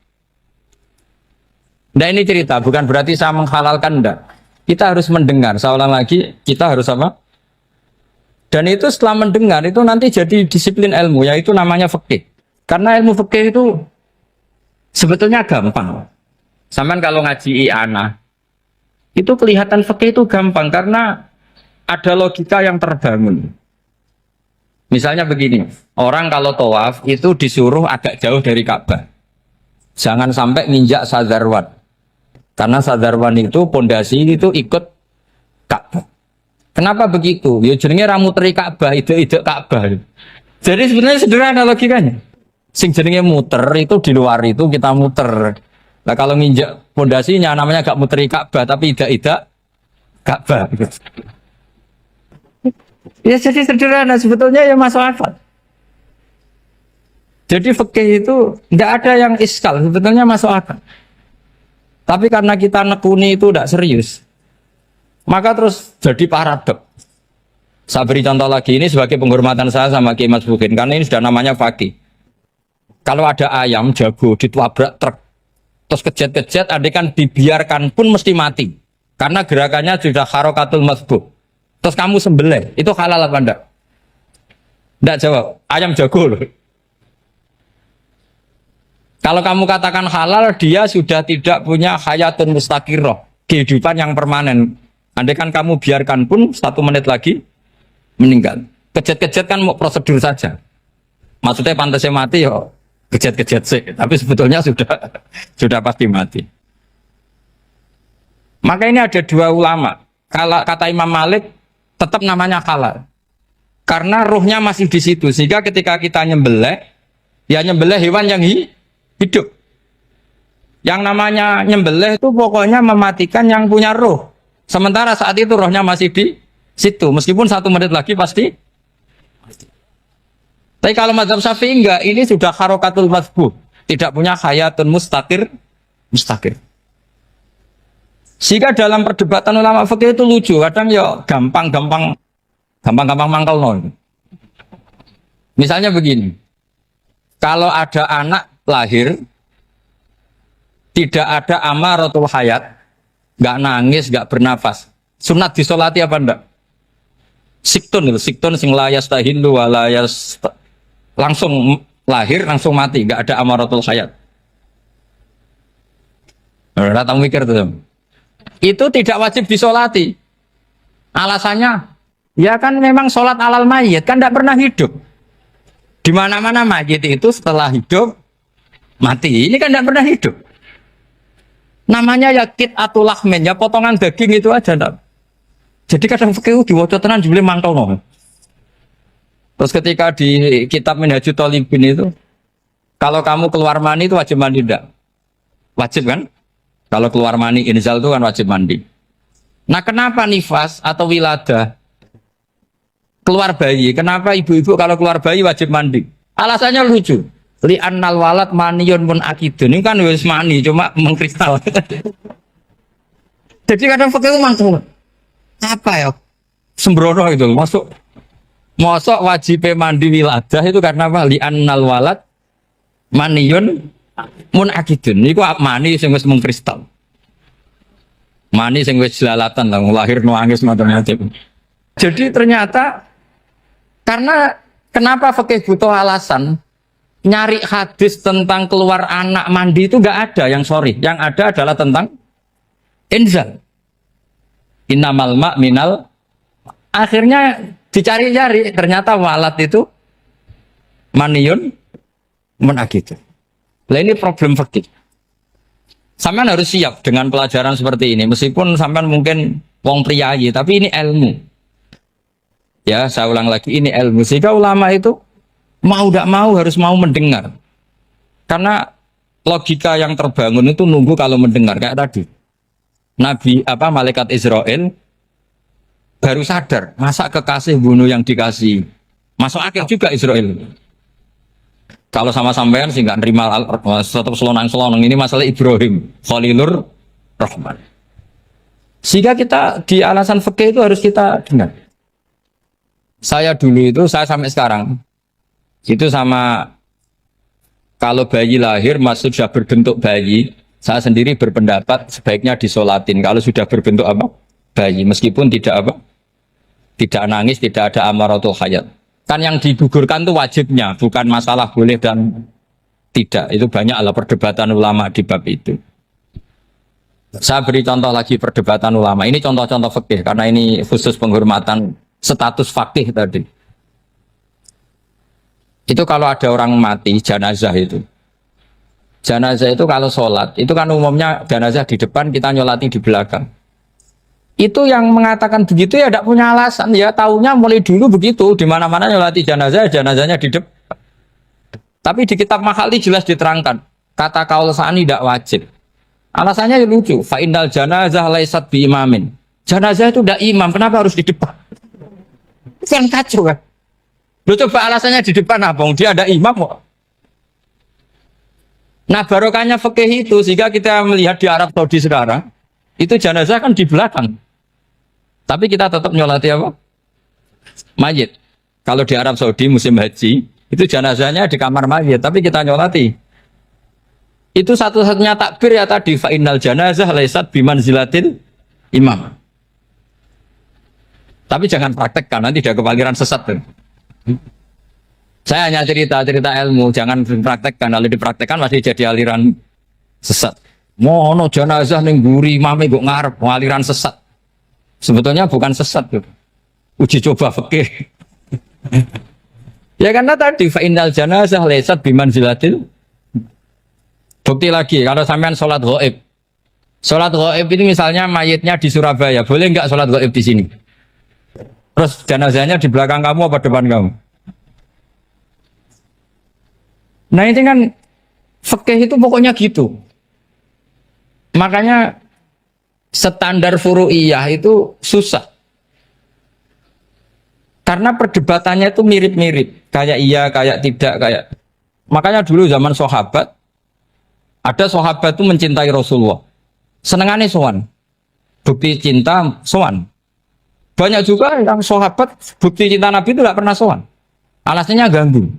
[SPEAKER 2] Nah ini cerita, bukan berarti saya menghalalkan, enggak. Kita harus mendengar, saya ulang lagi, kita harus apa? Dan itu setelah mendengar, itu nanti jadi disiplin ilmu, yaitu namanya fikih. Karena ilmu fikih itu sebetulnya gampang. Sampai kalau ngaji i'anah, itu kelihatan fikih itu gampang, karena ada logika yang terbangun. Misalnya begini, orang kalau tawaf itu disuruh agak jauh dari Ka'bah. Jangan sampai nginjak sadarwan. Karena sadarwan itu pondasi itu ikut Ka'bah. Kenapa begitu? Ya jenenge ra muteri Ka'bah, ide-ide Ka'bah. Jadi sebenarnya sederhana logikanya. Sing jenenge muter itu di luar itu kita muter. Nah kalau nginjak pondasinya namanya gak muteri Ka'bah tapi ide-ide Ka'bah. Ya jadi sederhana sebetulnya ya masuk akal. Jadi fikih itu tidak ada yang iskal, sebetulnya masuk akal. Tapi karena kita nekuni itu tidak serius, maka terus jadi paradok. Saya beri contoh lagi, ini sebagai penghormatan saya sama Kiai Mas Bukin, karena ini sudah namanya fakih. Kalau ada ayam jago ditabrak truk, terus kejet-kejet, adekan dibiarkan pun mesti mati. Karena gerakannya sudah harokatul masbuh. Terus kamu sembelih, itu halal apa enggak? Enggak jawab, ayam jago loh. Kalau kamu katakan halal, dia sudah tidak punya hayatun mustaqirroh, kehidupan yang permanen. Andai kan kamu biarkan pun 1 menit lagi meninggal. Kejet-kejet kan mau prosedur saja. Maksudnya pantasnya mati ya kejet-kejet sih, tapi sebetulnya sudah pasti mati. Maka ini ada 2 ulama. Kalau kata Imam Malik tetap namanya halal. Karena ruhnya masih di situ, sehingga ketika kita nyembelih, ya nyembelih hewan yang hidup. Yang namanya nyembelih itu pokoknya mematikan yang punya roh. Sementara saat itu rohnya masih di situ. Meskipun 1 menit lagi pasti. Tapi kalau mazhab Syafi'i enggak, ini sudah harokatul masbuh. tidak punya hayatun mustaqir. Sehingga dalam perdebatan ulama fikih itu lucu, kadang ya gampang mangkal no. Misalnya begini, kalau ada anak lahir tidak ada amaratul hayat, nggak nangis, nggak bernafas, sunat disolati apa enggak? Siktun sing layas tahilu walayas langsung lahir langsung mati, nggak ada amaratul hayat. Nggak tahu mikir tuh. Itu tidak wajib disolati. Alasannya, ya kan memang sholat alal mayit kan tidak pernah hidup. Di mana-mana mayit itu setelah hidup mati. Ini kan tidak pernah hidup. Namanya ya atul lahmin, ya potongan daging itu aja enggak. Jadi kadang fikih diwaca tenan jebule mangkel no. Terus ketika di kitab Minhajul Thalibin itu, kalau kamu keluar mani itu wajib mandi enggak? Wajib kan? Kalau keluar mani inzal itu kan wajib mandi. Nah, kenapa nifas atau wiladah keluar bayi? Kenapa ibu-ibu kalau keluar bayi wajib mandi? Alasannya lucu. Li annal walad maniyun mun akidun. Ini kan wis mani cuma mengkristal. Jadi kadang fikih mangkel. Apa ya? Sembrono itu masuk wajib mandi wiladah itu karena apa? Li annal walad maniyun mun akidun. Niku mani sing wis mengkristal. Mani sing wis jelalatan lah lahir nangis macam-macam. Jadi ternyata karena kenapa fikih butuh alasan? Nyari hadis tentang keluar anak mandi itu enggak ada yang sorry. Yang ada adalah tentang inzal. Innamal ma' minal. Akhirnya dicari-cari ternyata walad itu maniyun menakit. Nah ini problem fikih. Sampean harus siap dengan pelajaran seperti ini. Meskipun sampean mungkin wong priayi, tapi ini ilmu. Ya, saya ulang lagi, ini ilmu. Sehingga ulama itu mau tidak mau harus mau mendengar. Karena logika yang terbangun itu nunggu kalau mendengar. Kayak tadi. Malaikat Israel baru sadar. Masa kekasih bunuh yang dikasih. Masuk akal juga Israel. Kalau sama sampean sih nggak nerima tetap selonang-selonang. Ini masalah Ibrahim. Khalilur Rahman. Sehingga kita di alasan fikih itu harus kita dengar. Saya dulu itu, saya sampai sekarang itu sama kalau bayi lahir masih sudah berbentuk bayi, saya sendiri berpendapat sebaiknya disolatin kalau sudah berbentuk apa? Bayi, meskipun tidak nangis, tidak ada amaratul hayat. Kan yang digugurkan itu wajibnya, bukan masalah boleh dan tidak. Itu banyak lah perdebatan ulama di bab itu. Saya beri contoh lagi perdebatan ulama. Ini contoh-contoh fikih karena ini khusus penghormatan status fakih tadi. Itu kalau ada orang mati, jenazah itu. Jenazah itu kalau sholat, itu kan umumnya jenazah di depan, kita nyolati di belakang. Itu yang mengatakan begitu ya tidak punya alasan. Ya taunya mulai dulu begitu, di mana-mana nyolati jenazah, jenazahnya di depan. Tapi di kitab Makhali jelas diterangkan, kata kaul sa'ani tidak wajib. Alasannya lucu, fa'innal janazah laisat bi imamin. Jenazah itu tidak imam, kenapa harus di depan? Kan kacau kan? Lu coba alasannya di depan apa? Dia ada imam kok. Nah barokahnya fikih itu sehingga kita melihat di Arab Saudi sekarang itu jenazah kan di belakang. Tapi kita tetap nyolati apa? Mayit. Kalau di Arab Saudi musim haji itu jenazahnya di kamar mayit, tapi kita nyolati. Itu satu-satunya takbir ya tadi fa innal janazah laisat bimanzilatil imam. Tapi jangan praktekkan, nanti dia kepaliran sesat tuh. Saya hanya cerita ilmu, jangan dipraktekkan. Kalau dipraktekkan masih jadi aliran sesat. Mono jenazah ning mburi imame kok ngarep aliran sesat. Sebetulnya bukan sesat tuh. Uji coba fikih. Ya karena tadi fa innal janazah laisat bimanzilatil. Bukti lagi kalau sampean sholat ghaib. Sholat ghaib ini misalnya mayitnya di Surabaya, boleh nggak sholat ghaib di sini? Terus jenazahnya di belakang kamu apa depan kamu? Nah ini kan fikih itu pokoknya gitu. Makanya standar furu'iyah itu susah. Karena perdebatannya itu mirip-mirip. Kayak iya, kayak tidak, kayak. Makanya dulu zaman sahabat Ada sahabat itu mencintai Rasulullah. Senengannya sowan. Bukti cinta sowan. Banyak juga yang sahabat bukti cinta Nabi itu tidak pernah sowan. Alasannya ganggu.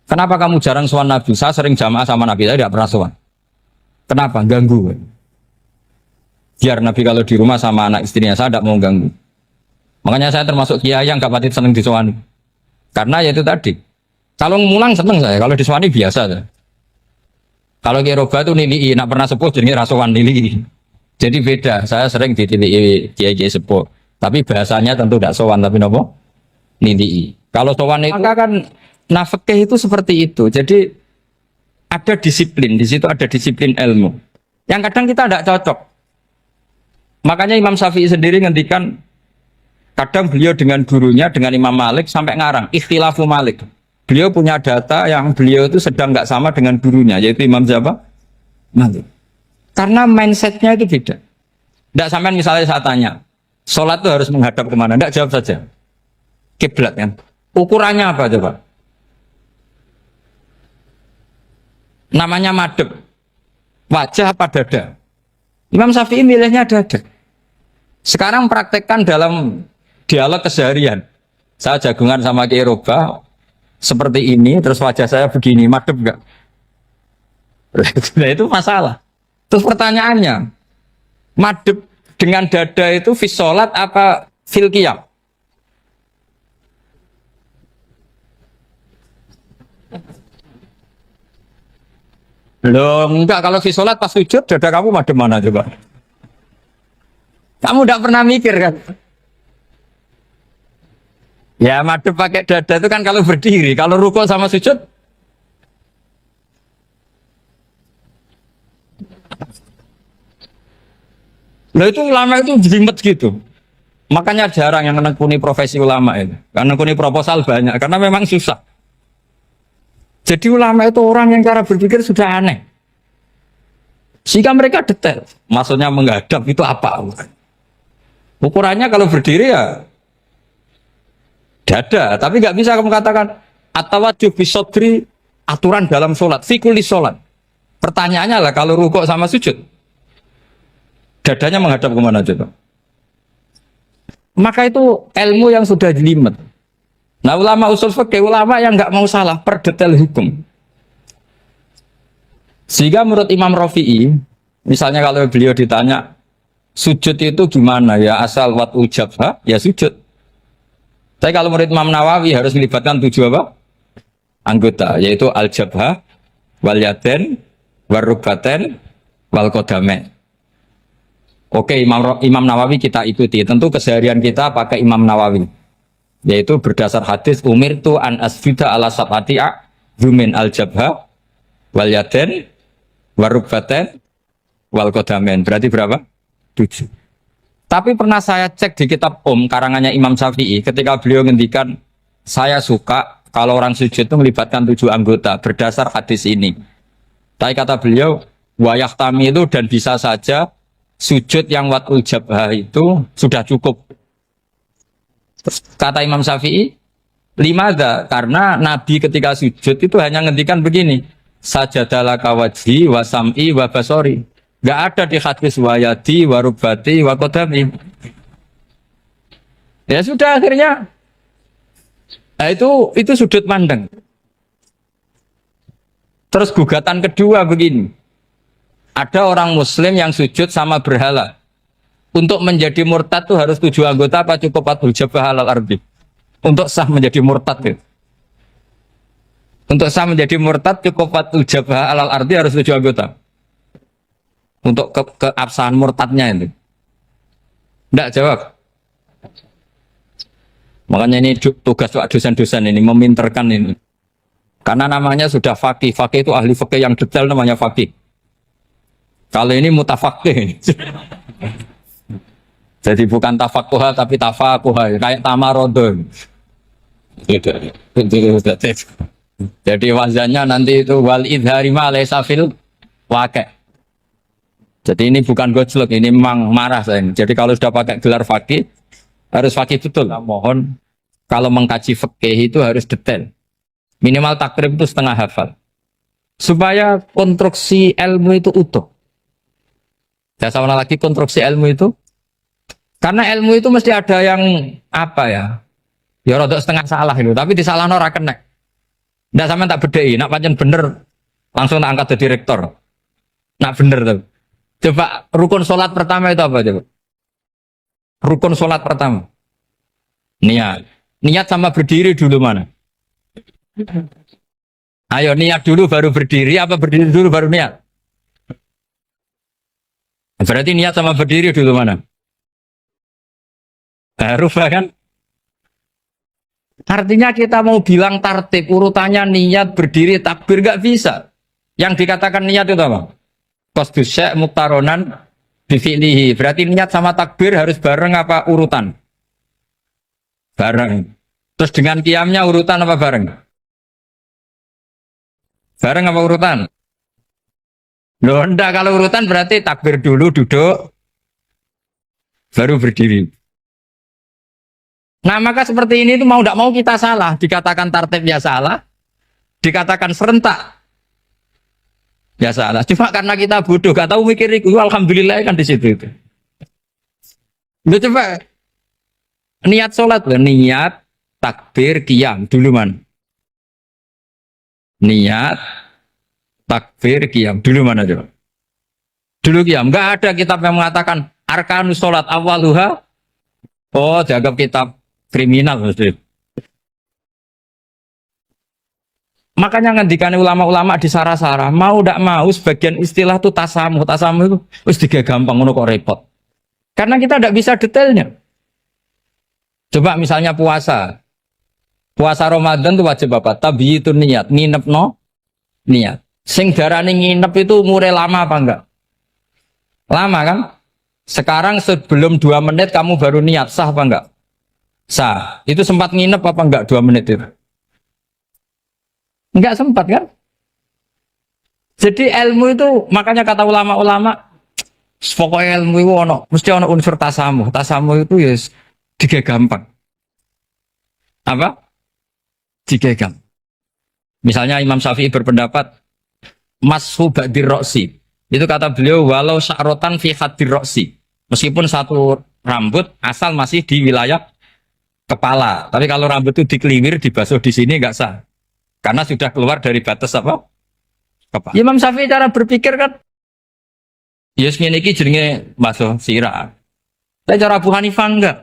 [SPEAKER 2] Kenapa kamu jarang sowan Nabi? Saya sering jamaah sama Nabi, saya tidak pernah sowan. Kenapa? Ganggu. Biar Nabi kalau di rumah sama anak istrinya, saya tidak mau ganggu. Makanya saya termasuk kiai yang gak pati seneng disowani. Karena ya itu tadi. Kalau ngulang seneng saya, kalau disowani biasa saya. Kalau Kiai Roba itu nilai, nak pernah sepuh jadi rasawan nilai. Jadi beda, saya sering ditilii Kiai sepuh. Tapi bahasanya tentu tidak sowan, tapi nopo nilai. Kalau sowan itu maka kan nafkah itu seperti itu. Jadi ada disiplin, di situ ada disiplin ilmu. Yang kadang kita tidak cocok. Makanya Imam Syafi'i sendiri ngendikan, kadang beliau dengan gurunya, dengan Imam Malik sampai ngarang ikhtilafu Malik. Beliau punya data yang beliau itu sedang nggak sama dengan gurunya, yaitu Imam siapa? Malik. Karena mindsetnya itu beda. Tidak sampai misalnya saya tanya, sholat itu harus menghadap kemana? Tidak, jawab saja. Kiblat kan. Ukurannya apa coba? Namanya madhep. Wajah apa dada? Imam Syafi'i milihnya dada. Sekarang praktekkan dalam dialog keseharian. Saya jagungan sama Kiai Roba seperti ini, terus wajah saya begini, madhep enggak? Nah itu masalah. Terus pertanyaannya, madhep dengan dada itu fis sholat apa fil qiyam? Loh, enggak, kalau fis sholat pas sujud, dada kamu madhep mana coba? Kamu enggak pernah mikir kan? Ya madhep pakai dada itu kan kalau berdiri, kalau rukuk sama sujud. Nah itu ulama itu jelimet gitu. Makanya jarang yang menekuni profesi ulama itu. Karena menekuni proposal banyak, karena memang susah. Jadi ulama itu orang yang cara berpikir sudah aneh. Sehingga mereka detail. Maksudnya menghadap itu apa? Ukurannya kalau berdiri ya dada, tapi nggak bisa kamu katakan atawajjuh bisodri aturan dalam sholat, fikuli sholat. Pertanyaannya lah kalau rukuk sama sujud, dadanya menghadap kemana coba? Maka itu ilmu yang sudah jelimet. Nah ulama usul fikih, ulama yang nggak mau salah per detail hukum. Sehingga menurut Imam Rafi'i, misalnya kalau beliau ditanya sujud itu gimana ya, asal wat ujabha ya sujud. Tapi kalau murid Imam Nawawi harus melibatkan 7 apa? Anggota, yaitu al-jabhah, wal yaden, wal rubaten, wal qadamen. Oke, Imam Nawawi kita ikuti. Tentu keseharian kita pakai Imam Nawawi. Yaitu berdasar hadis umirtu an asjuda ala sab'ati a'zumin al-jabhah, wal yaden, wal rubaten, wal qadamen. Berarti berapa? 7. Tapi pernah saya cek di kitab karangannya Imam Syafi'i, ketika beliau ngendikan, saya suka kalau orang sujud itu melibatkan 7 anggota berdasar hadis ini. Tapi kata beliau, wayah tamilu dan bisa saja sujud yang watul jabhah itu sudah cukup. Terus kata Imam Syafi'i, limada, karena Nabi ketika sujud itu hanya ngendikan begini, sajadalaka wajhi wa sam'i wa basori. Gak ada di hadis wayadi, warubati, wakodami. Ya sudah akhirnya. Nah, itu sudut pandang. Terus gugatan kedua begini. Ada orang muslim yang sujud sama berhala. Untuk menjadi murtad itu harus 7 anggota apa cukup fathul jabhah alal ardi? Untuk sah menjadi murtad itu. Untuk sah menjadi murtad cukup fathul jabhah alal ardi harus 7 anggota. Untuk keabsahan murtadnya itu. Tidak jawab. Makanya ini tugas dosen-dosen ini meminterkan ini. Karena namanya sudah faqih. Faqih itu ahli faqih yang detail namanya faqih. Kalau ini mutafaqih. Jadi bukan tafakuha tapi tafakuha. Kayak tamarodon. Jadi wazannya nanti itu wal idhari ma laysa fil waqi'. Jadi ini bukan gojlok, ini memang marah saya. Jadi kalau sudah pakai gelar fakih, harus fakih betul. Nah, mohon kalau mengkaji fikih itu harus detail. Minimal takrib itu setengah hafal. supaya konstruksi ilmu itu utuh. Saya sama lagi konstruksi ilmu itu, karena ilmu itu mesti ada yang apa ya? Ya rodok setengah salah itu, tapi disalahno ora kena. Ndak sampean tak bedheki, nak pancen bener langsung tak angkat jadi rektor. Nak bener tuh. Coba rukun sholat pertama itu apa coba? Rukun sholat pertama. Niat. Niat sama berdiri dulu mana? Ayo niat dulu baru berdiri, apa berdiri dulu baru niat? Berarti niat sama berdiri dulu mana? Rubah kan? Artinya kita mau bilang tartib urutannya niat berdiri takbir gak bisa. Yang dikatakan niat itu apa? Qasdus syai' muktaronan bifi'lihi. Berarti niat sama takbir harus bareng apa urutan? Bareng. Terus dengan qiyamnya urutan apa bareng? Bareng apa urutan? Loh enggak, kalau urutan berarti takbir dulu duduk baru berdiri. Nah maka seperti ini itu mau tidak mau kita salah. Dikatakan tartib ya salah, dikatakan serentak ya salah. Cuma karena kita bodoh, gak tahu mikir itu. Alhamdulillah kan di situ itu. Lu coba niat sholat loh, niat takbir qiyam dulu man. Niat takbir qiyam dulu mana coba? Dulu qiyam. Enggak ada kitab yang mengatakan arkanus sholat awaluha. Oh, dianggap kitab kriminal maksudnya. Makanya ngendikan ulama-ulama di sarah-sarah, mau tidak mau sebagian istilah itu tasamuh. Tasamuh itu wis digawe gampang ngono kok repot. Karena kita tidak bisa detailnya. Coba misalnya puasa. Puasa Ramadan itu wajib apa? Tabiyyitun niat, nginep no niat. Sing darane nginep itu umure lama apa enggak? Lama kan? Sekarang sebelum 2 menit kamu baru niat, sah apa enggak? Sah. Itu sempat nginep apa enggak 2 menit itu? Enggak sempat kan? Jadi ilmu itu, makanya kata ulama-ulama, pokoknya ilmu itu mesti ono unsur tasamuh. Tasamuh itu ya tiga gampang. Apa? Tiga gampang. Misalnya Imam Syafi'i berpendapat, mashu ba'dir roksi. Itu kata beliau, walau sya'rotan fi hadir roksi. Meskipun satu rambut asal masih di wilayah kepala. Tapi kalau rambut itu dikeliwir, dibasuh di sini enggak sah. Karena sudah keluar dari batas apa? Kepala. Imam Syafi'i cara berpikir kan, ya ngene iki jenenge basuh sirah. Tapi cara Abu Hanifah enggak.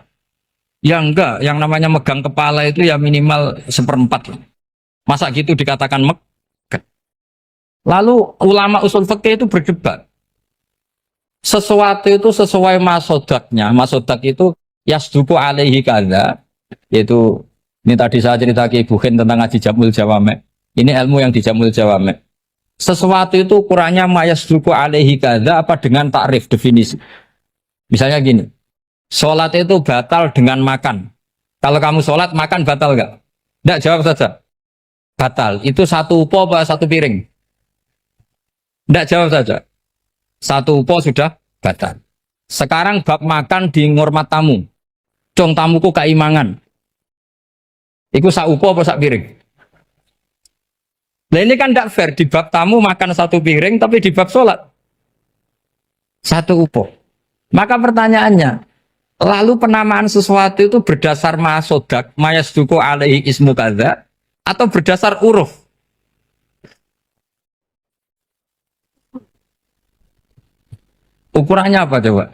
[SPEAKER 2] Ya enggak, yang namanya megang kepala itu ya minimal 1/4. Masa gitu dikatakan megang. Lalu ulama usul fikih itu berdebat. Sesuatu itu sesuai masodaknya. Masodak itu yasduku alaihi kadza. Yaitu, ini tadi saya cerita ke Ibu Khin tentang ngaji Jamul Jawame. Ini ilmu yang di Jamul Jawame. Sesuatu itu ukurannya mayasduku alaihi kadza apa dengan takrif, definisi. Misalnya gini. Sholat itu batal dengan makan. Kalau kamu sholat, makan batal enggak? Enggak, jawab saja. Batal. Itu satu upo apa satu piring? Enggak, jawab saja. Satu upo sudah batal. Sekarang bab makan di ngurmat tamu. Cung tamuku keimangan. Iku sak upo apa sak piring? Nah ini kan enggak fair. Di bab tamu makan satu piring, tapi di bab sholat satu upo. Maka pertanyaannya, lalu penamaan sesuatu itu berdasar masodak, mayasduku alaihi ismu kadza, atau berdasar uruf? Ukurannya apa coba?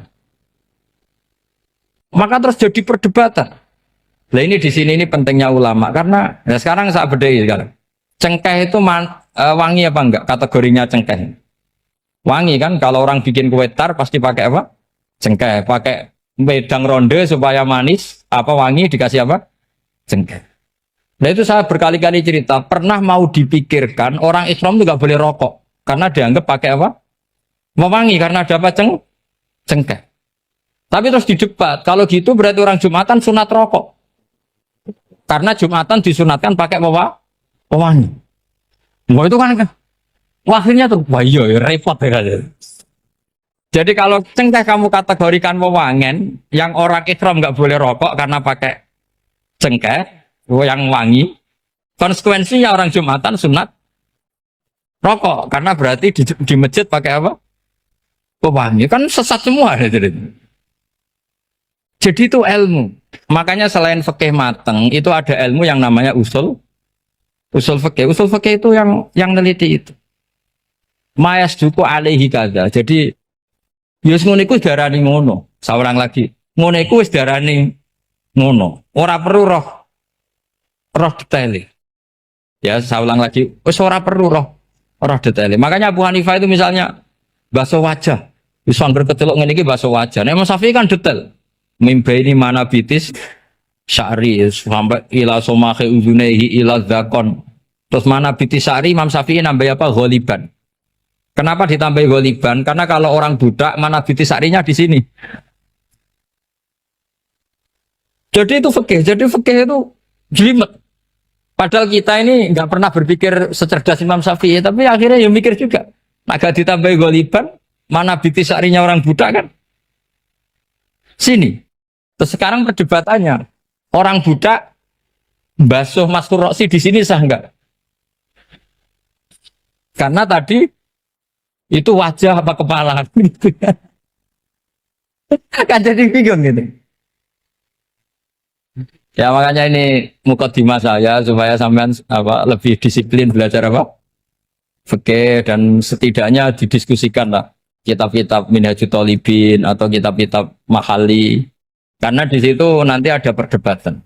[SPEAKER 2] Maka terus jadi perdebatan. Nah ini di sini ini pentingnya ulama karena ya sekarang saya bedai sekarang. Cengkeh itu wangi apa enggak? Kategorinya cengkeh. Wangi kan? Kalau orang bikin kue tar pasti pakai apa? Cengkeh. Pakai wedang ronde supaya manis. Apa wangi dikasih apa? Cengkeh. Nah itu saya berkali-kali cerita. Pernah mau dipikirkan orang Islam itu nggak boleh rokok karena dianggap pakai apa? Mewangi karena ada apa? Cengkeh. Tapi terus didebat. Kalau gitu berarti orang Jumatan sunat rokok. Karena Jumatan disunatkan pakai pewangi. Wah itu kan akhirnya tuh, wah iya repot ya. Jadi kalau cengkeh kamu kategorikan wewangen, yang orang Islam nggak boleh rokok karena pakai cengkeh, yang wangi, konsekuensinya orang Jumatan sunat rokok karena berarti di masjid pakai apa? Pewangi kan sesat semua jadi. Jadi itu ilmu. Makanya selain fikih mateng itu ada ilmu yang namanya usul fikih. Usul fikih itu yang neliti itu. Mayas duku alaihi kaza. Jadi yus ngono iku darani ngono. Seorang lagi. Ngono iku wis darani ngono. Ora perlu roh detail. Ya, saya ulang lagi. Wis ora perlu roh detail. Makanya Abu Hanifah itu misalnya basuh wajah. Wis angger kecelok ngene iki basuh wajah. Nek Imam Syafi'i kan detail. Mimbaini mana bitis sya'ri sampai ila somahe uzunehi ila zakon. Terus mana bitis sya'ri Imam Syafi'i nambah apa? Ghaliban. Kenapa ditambah ghaliban? Karena kalau orang budak mana bitis sya'rinya di sini. Jadi itu fikih. Jadi fikih itu jelimet. Padahal kita ini nggak pernah berpikir secerdas Imam Syafi'i, tapi akhirnya ya mikir juga. Agak ditambah ghaliban, mana bitis sya'rinya orang budak kan? Sini. Terus sekarang perdebatannya, orang budak basuh Mastur Roksi di sini sah enggak? Karena tadi itu wajah apa kepala gitu kan. Kan jadi bingung gitu. Ya makanya ini mukadimah saya supaya sampean apa lebih disiplin belajar apa? Fikih dan setidaknya didiskusikan lah kitab-kitab Minhajul Thalibin atau kitab-kitab Mahali. Karena di situ nanti ada perdebatan.